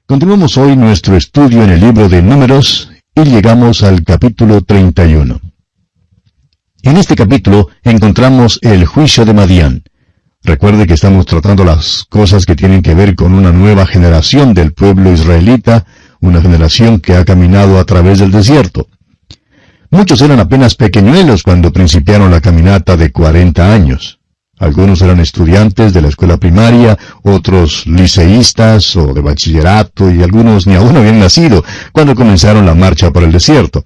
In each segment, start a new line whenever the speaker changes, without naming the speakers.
Continuamos hoy nuestro estudio en el libro de Números y llegamos al capítulo 31. En este capítulo encontramos el juicio de Madián. Recuerde que estamos tratando las cosas que tienen que ver con una nueva generación del pueblo israelita, una generación que ha caminado a través del desierto. Muchos eran apenas pequeñuelos cuando principiaron la caminata de 40 años. Algunos eran estudiantes de la escuela primaria, otros liceístas o de bachillerato, y algunos ni aún habían nacido cuando comenzaron la marcha por el desierto.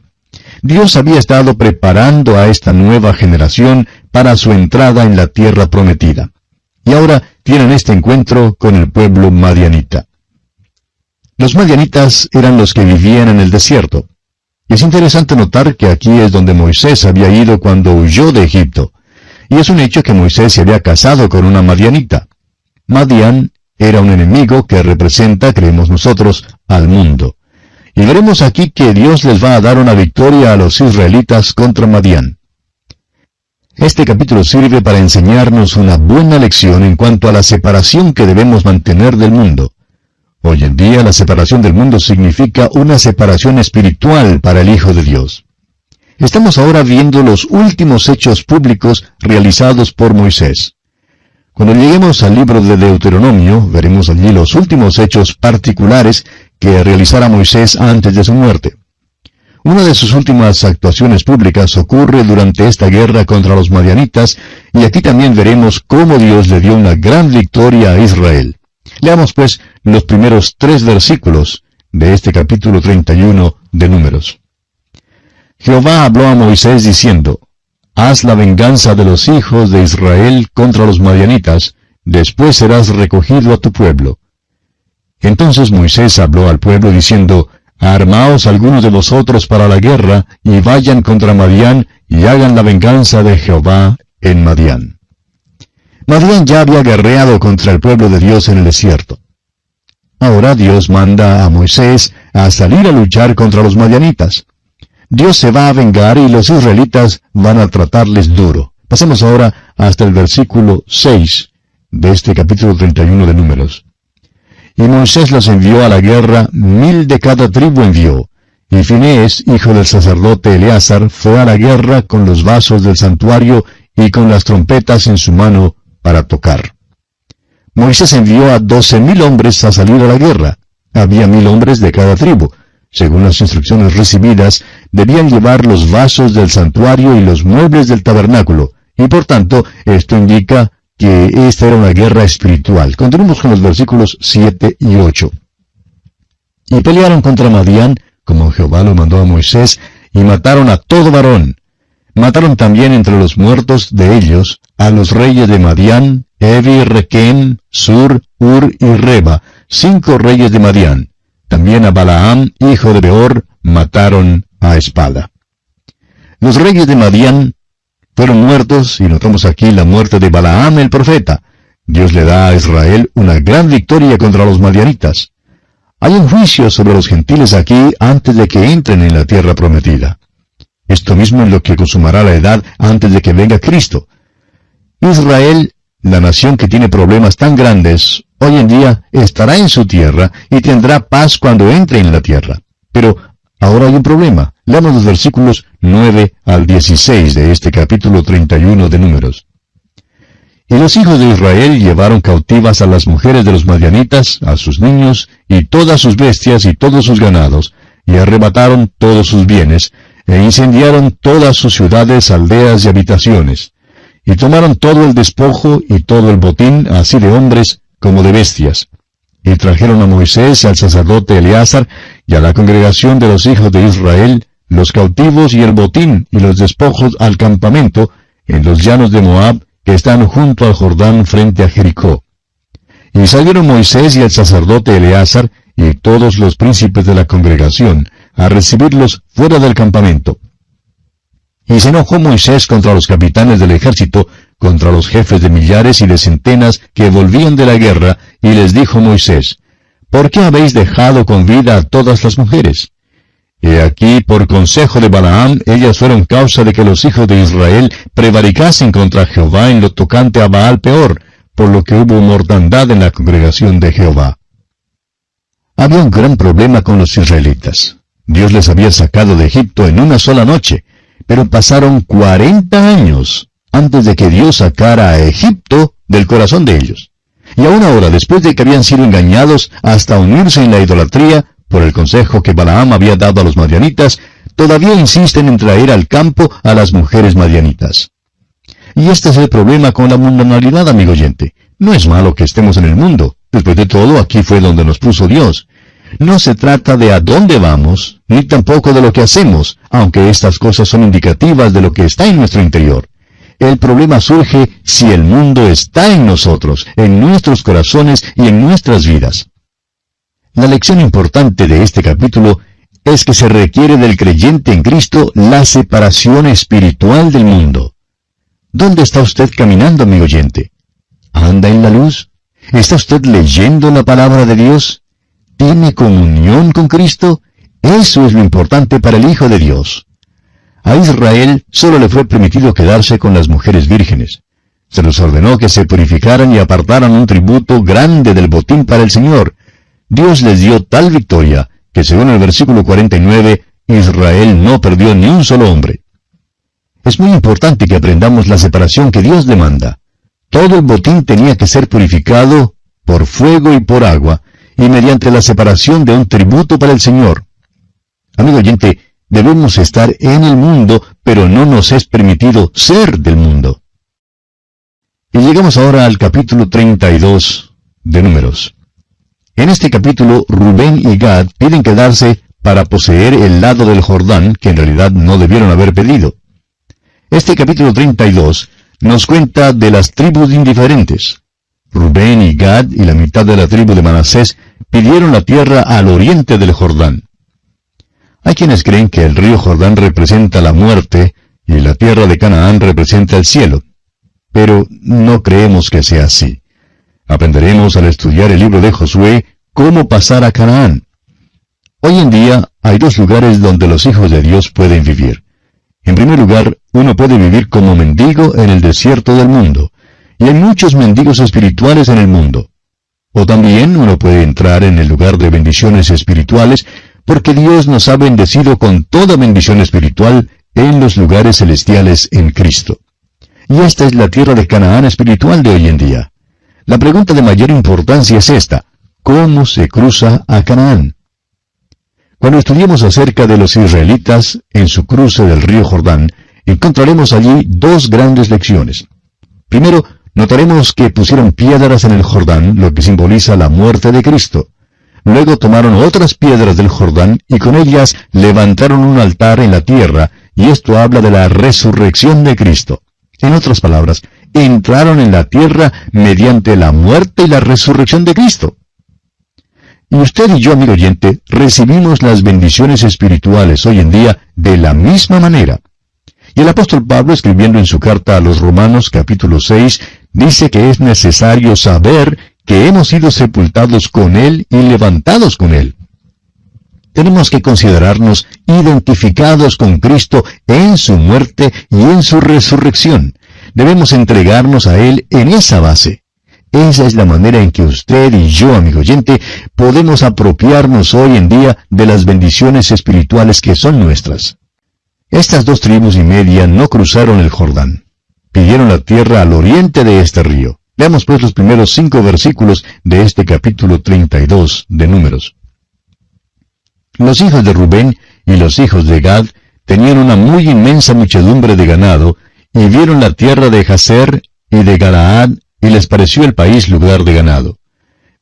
Dios había estado preparando a esta nueva generación para su entrada en la tierra prometida. Y ahora tienen este encuentro con el pueblo madianita. Los madianitas eran los que vivían en el desierto. Y es interesante notar que aquí es donde Moisés había ido cuando huyó de Egipto. Y es un hecho que Moisés se había casado con una madianita. Madián era un enemigo que representa, creemos nosotros, al mundo. Y veremos aquí que Dios les va a dar una victoria a los israelitas contra Madián. Este capítulo sirve para enseñarnos una buena lección en cuanto a la separación que debemos mantener del mundo. Hoy en día la separación del mundo significa una separación espiritual para el Hijo de Dios. Estamos ahora viendo los últimos hechos públicos realizados por Moisés. Cuando lleguemos al libro de Deuteronomio, veremos allí los últimos hechos particulares que realizara Moisés antes de su muerte. Una de sus últimas actuaciones públicas ocurre durante esta guerra contra los madianitas, y aquí también veremos cómo Dios le dio una gran victoria a Israel. Leamos pues los primeros 3 versículos de este capítulo 31 de Números. Jehová habló a Moisés diciendo, Haz la venganza de los hijos de Israel contra los madianitas, después serás recogido a tu pueblo. Entonces Moisés habló al pueblo diciendo, Armaos algunos de vosotros para la guerra, y vayan contra Madián, y hagan la venganza de Jehová en Madián. Madián ya había guerreado contra el pueblo de Dios en el desierto. Ahora Dios manda a Moisés a salir a luchar contra los madianitas. Dios se va a vengar y los israelitas van a tratarles duro. Pasemos ahora hasta el versículo 6 de este capítulo 31 de Números. Y Moisés los envió a la guerra, 1000 de cada tribu envió. Y Finehés, hijo del sacerdote Eleazar, fue a la guerra con los vasos del santuario y con las trompetas en su mano para tocar. Moisés envió a 12,000 hombres a salir a la guerra. Había 1000 hombres de cada tribu. Según las instrucciones recibidas, debían llevar los vasos del santuario y los muebles del tabernáculo, y por tanto, esto indica que esta era una guerra espiritual. Continuemos con los versículos 7 y 8. Y pelearon contra Madián, como Jehová lo mandó a Moisés, y mataron a todo varón. Mataron también entre los muertos de ellos a los reyes de Madián, Evi, Requem, Sur, Ur y Reba, 5 reyes de Madián. También a Balaam, hijo de Beor, mataron a espada. Los reyes de Madián fueron muertos, y notamos aquí la muerte de Balaam el profeta. Dios le da a Israel una gran victoria contra los madianitas. Hay un juicio sobre los gentiles aquí antes de que entren en la tierra prometida. Esto mismo es lo que consumará la edad antes de que venga Cristo. Israel, la nación que tiene problemas tan grandes, hoy en día estará en su tierra y tendrá paz cuando entre en la tierra. Pero ahora hay un problema. Leamos los versículos 9 al 16 de este capítulo 31 de Números. Y los hijos de Israel llevaron cautivas a las mujeres de los madianitas, a sus niños, y todas sus bestias y todos sus ganados, y arrebataron todos sus bienes, e incendiaron todas sus ciudades, aldeas y habitaciones. Y tomaron todo el despojo y todo el botín, así de hombres como de bestias. Y trajeron a Moisés y al sacerdote Eleazar y a la congregación de los hijos de Israel los cautivos y el botín y los despojos al campamento en los llanos de Moab, que están junto al Jordán frente a Jericó. Y salieron Moisés y el sacerdote Eleazar y todos los príncipes de la congregación a recibirlos fuera del campamento. Y se enojó Moisés contra los capitanes del ejército, contra los jefes de millares y de centenas que volvían de la guerra, y les dijo Moisés, ¿por qué habéis dejado con vida a todas las mujeres? He aquí, por consejo de Balaam, ellas fueron causa de que los hijos de Israel prevaricasen contra Jehová en lo tocante a Baal Peor, por lo que hubo mortandad en la congregación de Jehová. Había un gran problema con los israelitas. Dios les había sacado de Egipto en una sola noche, pero pasaron 40 años antes de que Dios sacara a Egipto del corazón de ellos. Y aún ahora, después de que habían sido engañados hasta unirse en la idolatría, por el consejo que Balaam había dado a los madianitas, todavía insisten en traer al campo a las mujeres madianitas. Y este es el problema con la mundanalidad, amigo oyente. No es malo que estemos en el mundo. Después de todo, aquí fue donde nos puso Dios. No se trata de a dónde vamos, ni tampoco de lo que hacemos, aunque estas cosas son indicativas de lo que está en nuestro interior. El problema surge si el mundo está en nosotros, en nuestros corazones y en nuestras vidas. La lección importante de este capítulo es que se requiere del creyente en Cristo la separación espiritual del mundo. ¿Dónde está usted caminando, amigo oyente? ¿Anda en la luz? ¿Está usted leyendo la palabra de Dios? ¿Tiene comunión con Cristo? Eso es lo importante para el Hijo de Dios. A Israel solo le fue permitido quedarse con las mujeres vírgenes. Se les ordenó que se purificaran y apartaran un tributo grande del botín para el Señor. Dios les dio tal victoria que, según el versículo 49, Israel no perdió ni un solo hombre. Es muy importante que aprendamos la separación que Dios demanda. Todo el botín tenía que ser purificado por fuego y por agua, y mediante la separación de un tributo para el Señor. Amigo oyente, debemos estar en el mundo, pero no nos es permitido ser del mundo. Y llegamos ahora al capítulo 32 de Números. En este capítulo, Rubén y Gad piden quedarse para poseer el lado del Jordán, que en realidad no debieron haber pedido. Este capítulo 32 nos cuenta de las tribus indiferentes. Rubén y Gad y la mitad de la tribu de Manasés pidieron la tierra al oriente del Jordán. Hay quienes creen que el río Jordán representa la muerte y la tierra de Canaán representa el cielo. Pero no creemos que sea así. Aprenderemos al estudiar el libro de Josué cómo pasar a Canaán. Hoy en día hay dos lugares donde los hijos de Dios pueden vivir. En primer lugar, uno puede vivir como mendigo en el desierto del mundo, y hay muchos mendigos espirituales en el mundo. O también uno puede entrar en el lugar de bendiciones espirituales, porque Dios nos ha bendecido con toda bendición espiritual en los lugares celestiales en Cristo. Y esta es la tierra de Canaán espiritual de hoy en día. La pregunta de mayor importancia es esta: ¿cómo se cruza a Canaán? Cuando estudiemos acerca de los israelitas en su cruce del río Jordán, encontraremos allí dos grandes lecciones. Primero, notaremos que pusieron piedras en el Jordán, lo que simboliza la muerte de Cristo. Luego tomaron otras piedras del Jordán y con ellas levantaron un altar en la tierra, y esto habla de la resurrección de Cristo. En otras palabras, entraron en la tierra mediante la muerte y la resurrección de Cristo. Y usted y yo, amigo oyente, recibimos las bendiciones espirituales hoy en día de la misma manera. Y el apóstol Pablo, escribiendo en su carta a los Romanos capítulo 6, dice que es necesario saber que hemos sido sepultados con Él y levantados con Él. Tenemos que considerarnos identificados con Cristo en su muerte y en su resurrección. Debemos entregarnos a Él en esa base. Esa es la manera en que usted y yo, amigo oyente, podemos apropiarnos hoy en día de las bendiciones espirituales que son nuestras. Estas 2 tribus y media no cruzaron el Jordán. Pidieron la tierra al oriente de este río. Veamos pues los primeros 5 versículos de este capítulo 32 de Números. Los hijos de Rubén y los hijos de Gad tenían una muy inmensa muchedumbre de ganado, y vieron la tierra de Jazer y de Galaad, y les pareció el país lugar de ganado.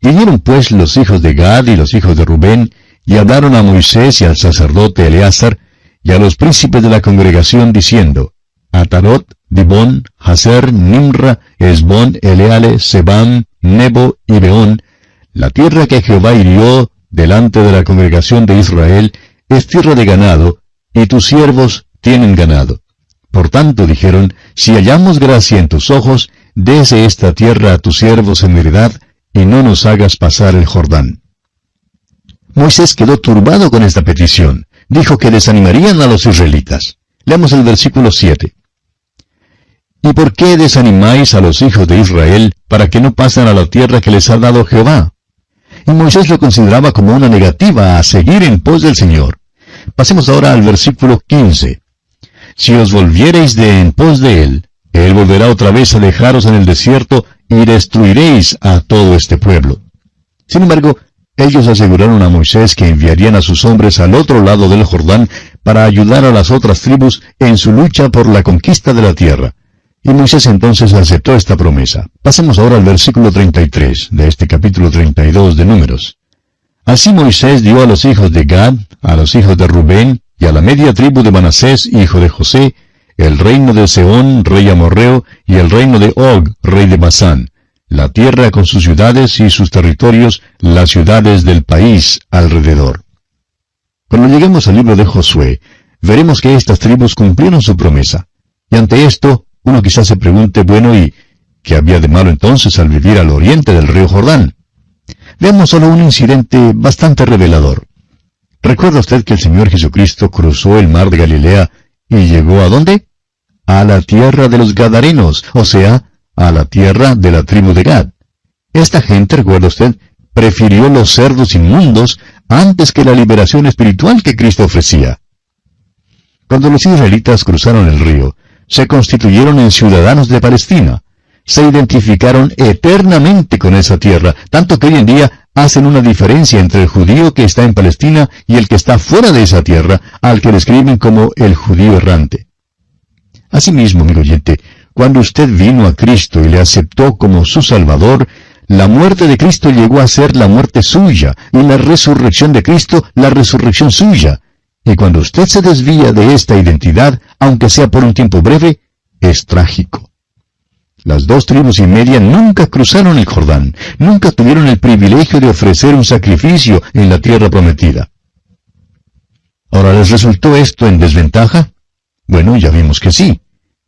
Vinieron pues los hijos de Gad y los hijos de Rubén, y hablaron a Moisés y al sacerdote Eleazar, y a los príncipes de la congregación, diciendo: Atarot, Dibón, Jazer, Nimra, Esbón, Eleale, Sebam, Nebo y Beón, la tierra que Jehová hirió delante de la congregación de Israel, es tierra de ganado, y tus siervos tienen ganado. Por tanto, dijeron: si hallamos gracia en tus ojos, dese esta tierra a tus siervos en heredad, y no nos hagas pasar el Jordán. Moisés quedó turbado con esta petición. Dijo que desanimarían a los israelitas. Leamos el versículo 7. ¿Y por qué desanimáis a los hijos de Israel para que no pasen a la tierra que les ha dado Jehová? y Moisés lo consideraba como una negativa a seguir en pos del Señor. Pasemos ahora al versículo 15. Si os volviereis de en pos de él volverá otra vez a dejaros en el desierto y destruiréis a todo este pueblo. Sin embargo, ellos aseguraron a Moisés que enviarían a sus hombres al otro lado del Jordán para ayudar a las otras tribus en su lucha por la conquista de la tierra. Y Moisés entonces aceptó esta promesa. Pasemos ahora al versículo 33 de este capítulo 32 de Números. Así Moisés dio a los hijos de Gad, a los hijos de Rubén, y a la media tribu de Manasés, hijo de José, el reino de Sehón, rey amorreo, y el reino de Og, rey de Basán, la tierra con sus ciudades y sus territorios, las ciudades del país alrededor. Cuando lleguemos al libro de Josué, veremos que estas tribus cumplieron su promesa. Y ante esto, uno quizás se pregunte, bueno, ¿y qué había de malo entonces al vivir al oriente del río Jordán? Veamos solo un incidente bastante revelador. ¿Recuerda usted que el Señor Jesucristo cruzó el mar de Galilea y llegó ¿a dónde? A la tierra de los Gadarenos, o sea, a la tierra de la tribu de Gad. Esta gente, recuerda usted, prefirió los cerdos inmundos antes que la liberación espiritual que Cristo ofrecía. Cuando los israelitas cruzaron el río, se constituyeron en ciudadanos de Palestina. Se identificaron eternamente con esa tierra, tanto que hoy en día hacen una diferencia entre el judío que está en Palestina y el que está fuera de esa tierra, al que describen como el judío errante. Asimismo, amigo oyente, cuando usted vino a Cristo y le aceptó como su Salvador, la muerte de Cristo llegó a ser la muerte suya, y la resurrección de Cristo la resurrección suya. Y cuando usted se desvía de esta identidad, aunque sea por un tiempo breve, es trágico. Las 2 tribus y media nunca cruzaron el Jordán, nunca tuvieron el privilegio de ofrecer un sacrificio en la tierra prometida. Ahora, ¿les resultó esto en desventaja? Bueno, ya vimos que sí.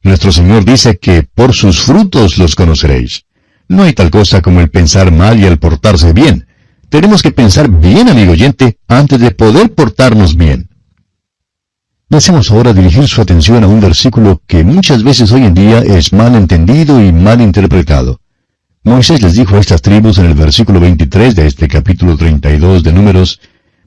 Nuestro Señor dice que por sus frutos los conoceréis. No hay tal cosa como el pensar mal y el portarse bien. Tenemos que pensar bien, amigo oyente, antes de poder portarnos bien. Deseamos ahora dirigir su atención a un versículo que muchas veces hoy en día es mal entendido y mal interpretado. Moisés les dijo a estas tribus en el versículo 23 de este capítulo 32 de Números,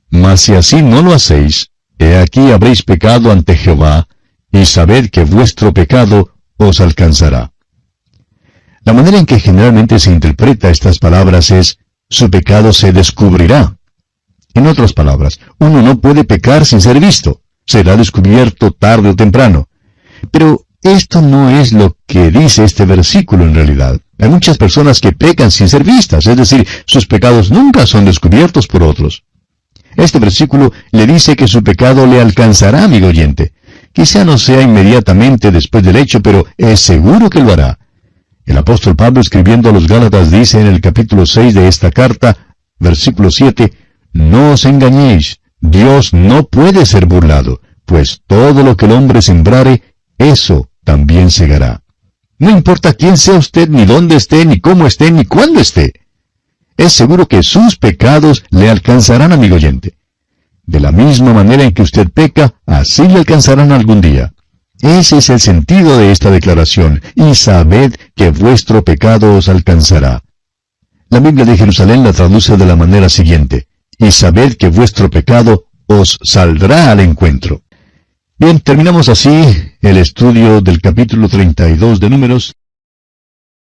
«Mas si así no lo hacéis, he aquí habréis pecado ante Jehová, y sabed que vuestro pecado os alcanzará». La manera en que generalmente se interpreta estas palabras es, «su pecado se descubrirá». En otras palabras, uno no puede pecar sin ser visto. Será descubierto tarde o temprano. Pero esto no es lo que dice este versículo en realidad. Hay muchas personas que pecan sin ser vistas, es decir, sus pecados nunca son descubiertos por otros. Este versículo le dice que su pecado le alcanzará, amigo oyente. Quizá no sea inmediatamente después del hecho, pero es seguro que lo hará. El apóstol Pablo, escribiendo a los Gálatas, dice en el capítulo 6 de esta carta, versículo 7, «No os engañéis, Dios no puede ser burlado, pues todo lo que el hombre sembrare, eso también segará». No importa quién sea usted, ni dónde esté, ni cómo esté, ni cuándo esté. Es seguro que sus pecados le alcanzarán, amigo oyente. De la misma manera en que usted peca, así le alcanzarán algún día. Ese es el sentido de esta declaración, y sabed que vuestro pecado os alcanzará. La Biblia de Jerusalén la traduce de la manera siguiente, «Y sabed que vuestro pecado os saldrá al encuentro». Bien, terminamos así el estudio del capítulo 32 de Números.